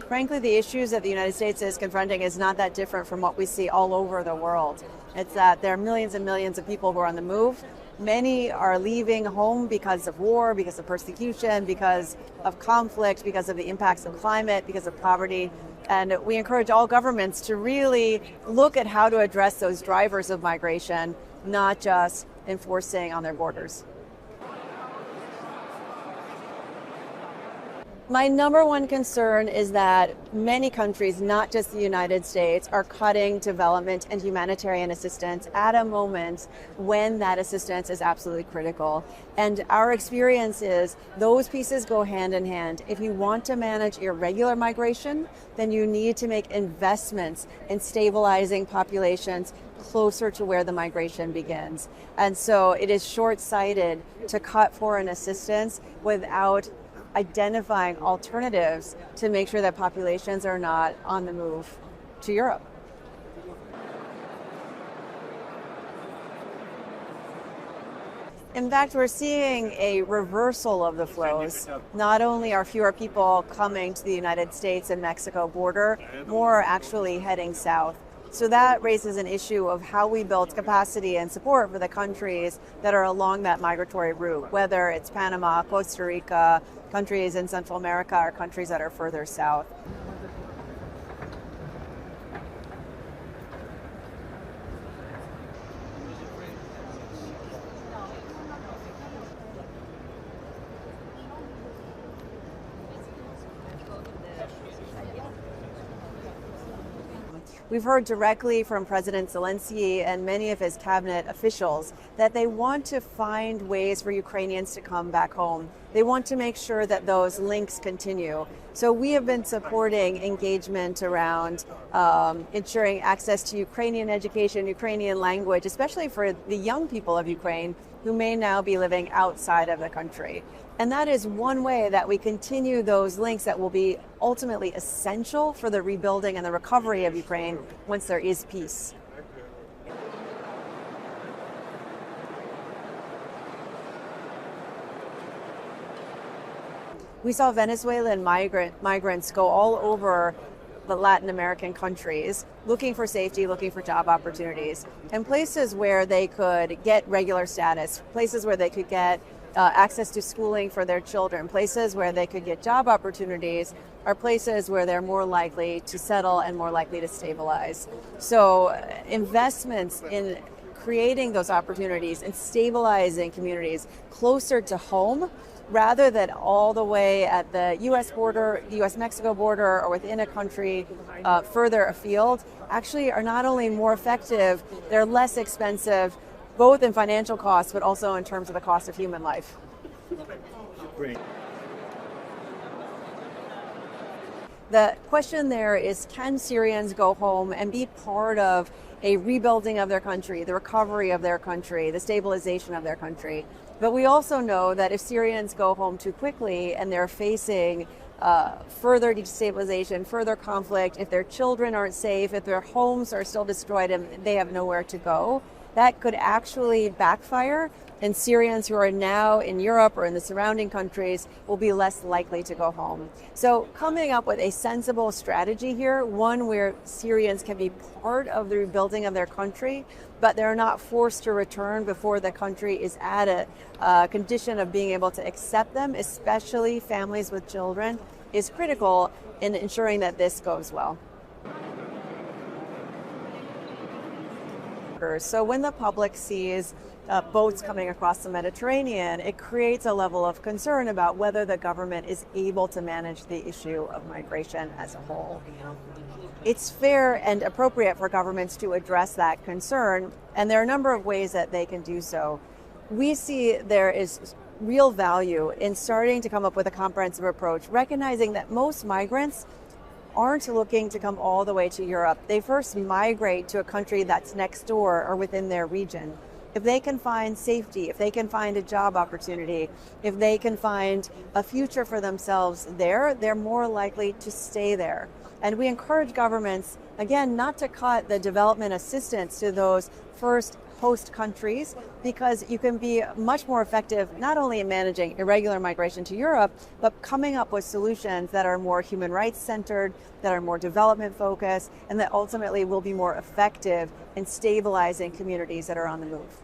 Frankly, the issues that the United States is confronting is not that different from what we see all over the world. It's that there are millions and millions of people who are on the move. Many are leaving home because of war, because of persecution, because of conflict, because of the impacts of climate, because of poverty. And we encourage all governments to really look at how to address those drivers of migration, not just enforcing on their borders. My number one concern is that many countries, not just the United States, are cutting development and humanitarian assistance at a moment when that assistance is absolutely critical. And our experience is those pieces go hand in hand. If you want to manage irregular migration, then you need to make investments in stabilizing populations closer to where the migration begins. And so it is short-sighted to cut foreign assistance without identifying alternatives to make sure that populations are not on the move to Europe. In fact, we're seeing a reversal of the flows. Not only are fewer people coming to the United States and Mexico border, more are actually heading south. So that raises an issue of how we build capacity and support for the countries that are along that migratory route, whether it's Panama, Costa Rica, countries in Central America, or countries that are further south. We've heard directly from President Zelensky and many of his cabinet officials that they want to find ways for Ukrainians to come back home. They want to make sure that those links continue. So we have been supporting engagement around ensuring access to Ukrainian education, Ukrainian language, especially for the young people of Ukraine who may now be living outside of the country. And that is one way that we continue those links that will be ultimately essential for the rebuilding and the recovery of Ukraine once there is peace. We saw Venezuelan migrants go all over the Latin American countries looking for safety, looking for job opportunities, and places where they could get regular status, places where they could get access to schooling for their children, places where they could get job opportunities, are places where they're more likely to settle and more likely to stabilize. So investments in creating those opportunities and stabilizing communities closer to home, rather than all the way at the U.S. border, U.S.-Mexico border, or within a country further afield, actually are not only more effective, they're less expensive, both in financial costs, but also in terms of the cost of human life. Great. The question there is, can Syrians go home and be part of a rebuilding of their country, the recovery of their country, the stabilization of their country? But we also know that if Syrians go home too quickly and they're facing further destabilization, further conflict, if their children aren't safe, if their homes are still destroyed and they have nowhere to go, that could actually backfire, and Syrians who are now in Europe or in the surrounding countries will be less likely to go home. So coming up with a sensible strategy here, one where Syrians can be part of the rebuilding of their country, but they're not forced to return before the country is at a condition of being able to accept them, especially families with children, is critical in ensuring that this goes well. So when the public sees boats coming across the Mediterranean, it creates a level of concern about whether the government is able to manage the issue of migration as a whole. It's fair and appropriate for governments to address that concern, and there are a number of ways that they can do so. We see there is real value in starting to come up with a comprehensive approach, recognizing that most migrants aren't looking to come all the way to Europe. They first migrate to a country that's next door or within their region. If they can find safety, if they can find a job opportunity, if they can find a future for themselves there, they're more likely to stay there. And we encourage governments, again, not to cut the development assistance to those first host countries, because you can be much more effective not only in managing irregular migration to Europe, but coming up with solutions that are more human rights centered, that are more development focused, and that ultimately will be more effective in stabilizing communities that are on the move.